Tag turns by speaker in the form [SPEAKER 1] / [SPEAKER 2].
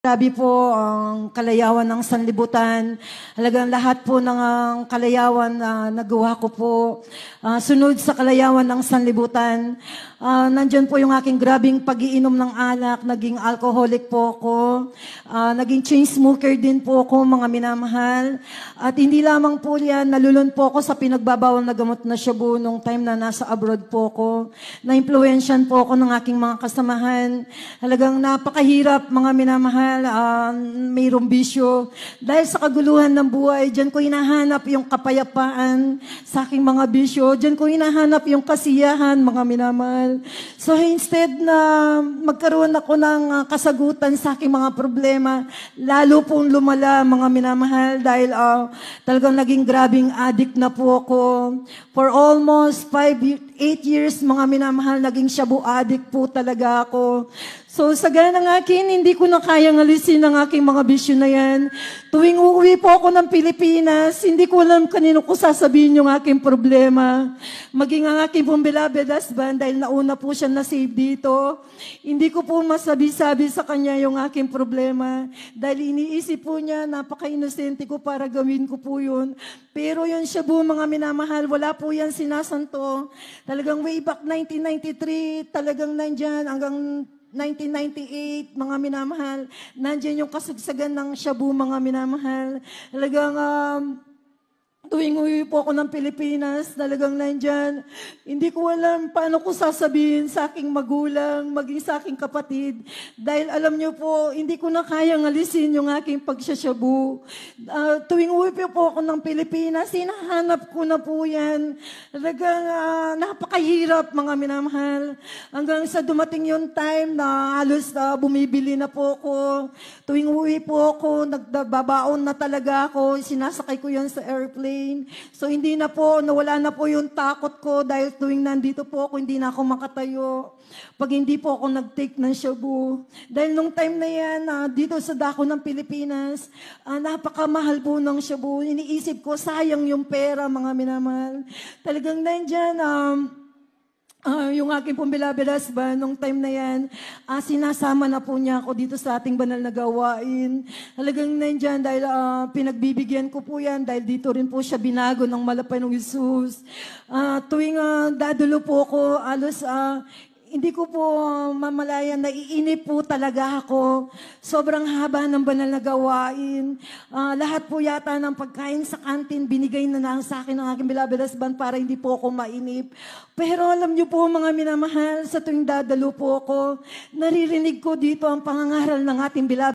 [SPEAKER 1] Grabe po ang kalayawan ng sanlibutan. Halagang lahat po ng kalayawan na nagawa ko po. Sunod sa kalayawan ng sanlibutan, nandyan po yung aking grabing pag-iinom ng alak. Naging alcoholic po ako. Naging chain smoker din po ako, mga minamahal. At hindi lamang po yan, nalulun po ako sa pinagbabawal na gamot na shabu nung time na nasa abroad po ako. Na-influensyan po ako ng aking mga kasamahan. Halagang napakahirap, mga minamahal. Mayroong bisyo. Dahil sa kaguluhan ng buhay, dyan ko hinahanap yung kapayapaan sa aking mga bisyo. Dyan ko hinahanap yung kasiyahan, mga minamahal. So instead na magkaroon ako ng kasagutan sa aking mga problema, lalo pong lumala, mga minamahal, dahil talagang naging grabing addict na po ako. For almost 8 years, mga minamahal, naging shabu addict po talaga ako. So, sa gana ng akin, hindi ko na kayang alisin ang aking mga bisyo na yan. Tuwing uuwi po ako ng Pilipinas, hindi ko alam kanino ko sasabihin yung aking problema. Maging ang aking pong beloved husband, dahil nauna po siya na-save dito, hindi ko po masabi-sabi sa kanya yung aking problema. Dahil iniisip po niya, napaka-inosente ko para gawin ko po yun. Pero yun siya po, mga minamahal, wala po yan sinasanto. Talagang way back 1993, talagang nandyan hanggang 1998, mga minamahal, nandiyan yung kasagsagan ng shabu, mga minamahal. Talagang tuwing uwi po ako ng Pilipinas, talagang nandyan. Hindi ko alam paano ko sasabihin sa aking magulang, maging sa aking kapatid. Dahil alam niyo po, hindi ko na kayang alisin yung aking pagsasyabu. Tuwing uwi po ako ng Pilipinas, hinahanap ko na po yan. Talagang napakahirap, mga minamahal. Hanggang sa dumating yung time na halos bumibili na po ako. Tuwing uwi po ako, nagbabaon na talaga ako. Sinasakay ko yan sa airplane. So hindi na po, nawala na po yung takot ko dahil tuwing nandito po ako, hindi na ako makatayo. Pag hindi po ako nag-take ng shabu. Dahil nung time na yan, dito sa dako ng Pilipinas, napakamahal po ng shabu. Iniisip ko, sayang yung pera, mga minamahal. Talagang nandyan, yung aking pong beloved husband, nung time na yan, sinasama na po niya ako dito sa ating banal na gawain. Halagang nandyan dahil pinagbibigyan ko po yan dahil dito rin po siya binago ng malapay ng Jesus. Tuwing dadulo po ako, alos hindi ko po mamalayan, naiinip po talaga ako. Sobrang haba ng banal na gawain. Lahat po yata ng pagkain sa kantin, binigay na lang sa akin ng aking beloved husband para hindi po ako mainip. Pero alam niyo po, mga minamahal, sa tuwing dadalo po ako, naririnig ko dito ang pangangaral ng ating beloved